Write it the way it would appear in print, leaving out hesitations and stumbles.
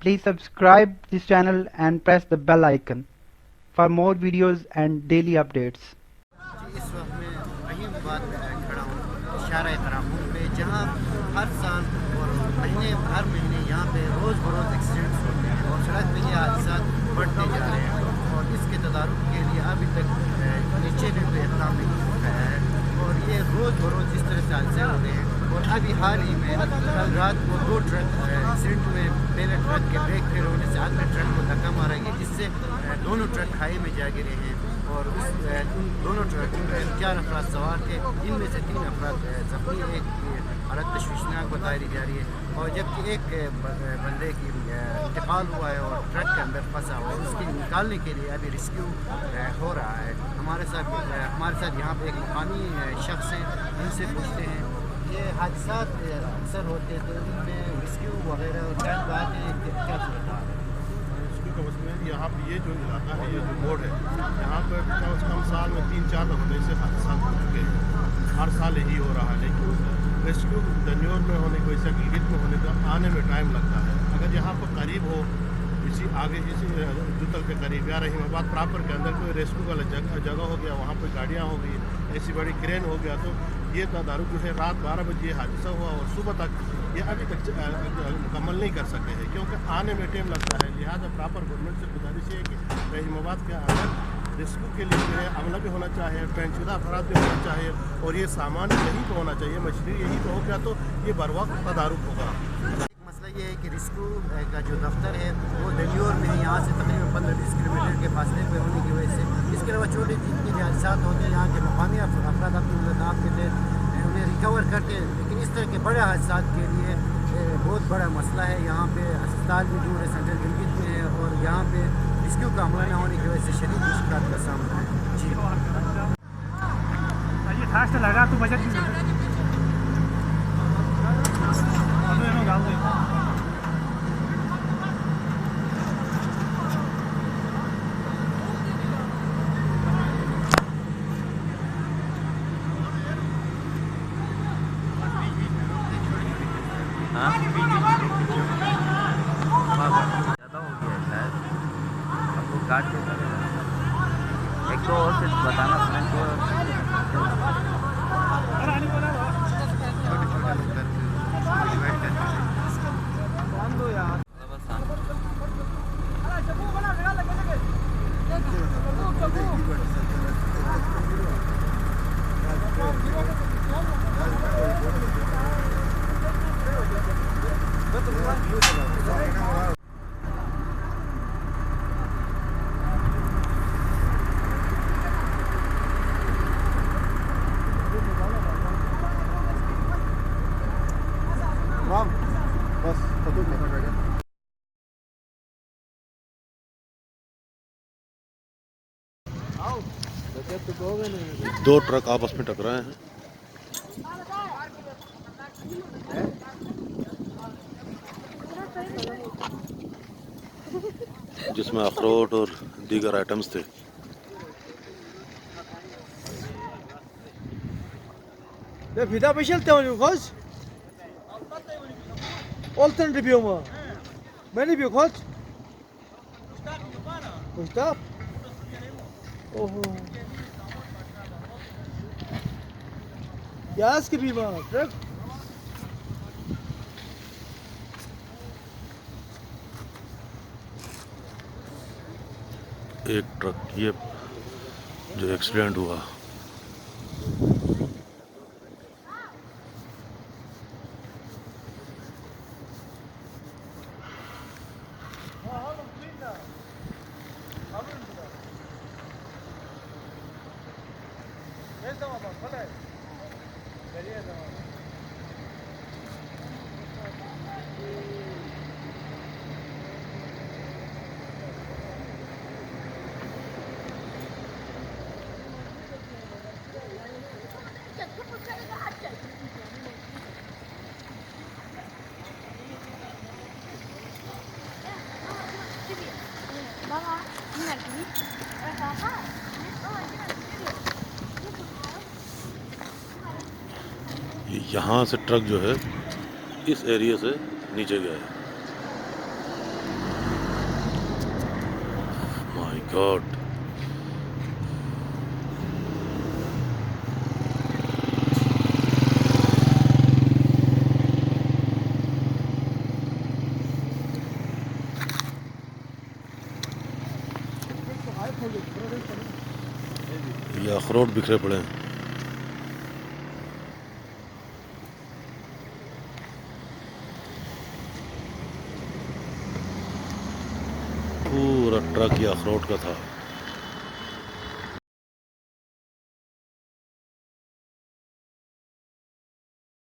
Please subscribe this channel and press the bell icon for more videos and daily updates. जी इस वक्त मैं रहीमाबाद में खड़ा हूँ इशारा तराहूम पे, जहाँ हर साल और हर महीने यहाँ पे रोज़ बरोज़ एक्सीडेंट्स होते हैं और सड़क पे ये हादसा बढ़ते जा रहे हैं और इसके तदारुक के लिए अभी तक नीचे भी कोई इक़दाम नहीं उठाया है और ये रोज़ बरोज़ इस तरह से हादसे हो रहे हैं। और अभी हाल ही में कल रात को 2 ट्रक एक्सीडेंट में, पहले ट्रक के ब्रेक फेल होने से आगे ट्रक को धक्का मारा गया, जिससे दोनों ट्रक खाई में जा गिरे हैं और उन दोनों ट्रक 4 अफराद सवार थे, इनमें से 3 अफराद जख्मी, एक की हालत तशवीशनाक बताई जा रही है और जबकि एक बंदे की इंतकाल हुआ है और ट्रक के अंदर फंसा हुआ है। उसकी निकालने के लिए अभी रेस्क्यू हो रहा है। हमारे साथ यहाँ पे एक मुकामी शख्स हैं, इनसे पूछते हैं ये हादसा अक्सर होते हैं तो इनमें रेस्क्यू वगैरह और क्या बात है, क्या चलता है रेस्क्यू का मसला है। यहाँ पे ये जो इलाका है, ये जो रोड है, यहाँ पर कम से कम साल में 3-4 दफे से हादसा हो चुके हैं। हर साल यही हो रहा है, लेकिन रेस्क्यू दन्योर में होने को, ऐसा गिलगित में होने का आने में टाइम लगता है। अगर यहाँ पर करीब हो, इसी जुतल के करीब या रहीमाबाद प्रॉपर के अंदर कोई रेस्क्यू वाला जगह हो गया, वहाँ पर गाड़ियाँ हो गई, ऐसी बड़ी क्रेन हो गया, तो ये तदारुक जो है रात 12 बजे हादसा हुआ और सुबह तक ये अभी तक मुकम्मल नहीं कर सके हैं, क्योंकि आने में टाइम लगता है। लिहाजा प्रॉपर गवर्नमेंट से गुजारिश है कि रहीमाबाद के अंदर रेस्क्यू के लिए जो है अमला भी होना चाहिए, पेंशुदा अफराद भी होना चाहिए और ये सामान यहीं पर होना चाहिए, मशीनरी यहीं पर हो गया तो ये बर वक्त तदारुक होगा। ये है कि रेस्क्यू का जो दफ्तर है वो दन्योर में है, यहाँ से तकरीबन 15-20 किलोमीटर के फासले पर होने की वजह से। इसके अलावा छोटे जितने भी हादसा होते हैं यहाँ के मकामी अफराद अपनी मदद के लिए उन्हें रिकवर करते हैं, लेकिन इस तरह के बड़े हादसा के लिए बहुत बड़ा मसला है। यहाँ पे अस्पताल भी दूर है, सेंट्रल गिलगित में है और यहाँ पे रेस्क्यू का अमला न होने की वजह से शदीद मुश्किल का सामना है। जी लगा तू बजट ज़्यादा हो गया है शायद, आपको काट देना रहेगा। एक दो और से बताना फ्रेंड को। दो ट्रक आपस में टकराए हैं, जिसमें अखरोट और दीगर आइटम्स थे। Vida beşel tane kaç? Altın ribiyor mu? Ben ribiyor kaç? Mustafa. Oho. Yaz gibi bana. Bırak. एक ट्रक ये जो एक्सीडेंट हुआ, यहाँ से ट्रक जो है इस एरिया से नीचे गया है। गॉड। ये अखरोट बिखरे पड़े हैं। पूरा ट्रक ये अखरोट का था।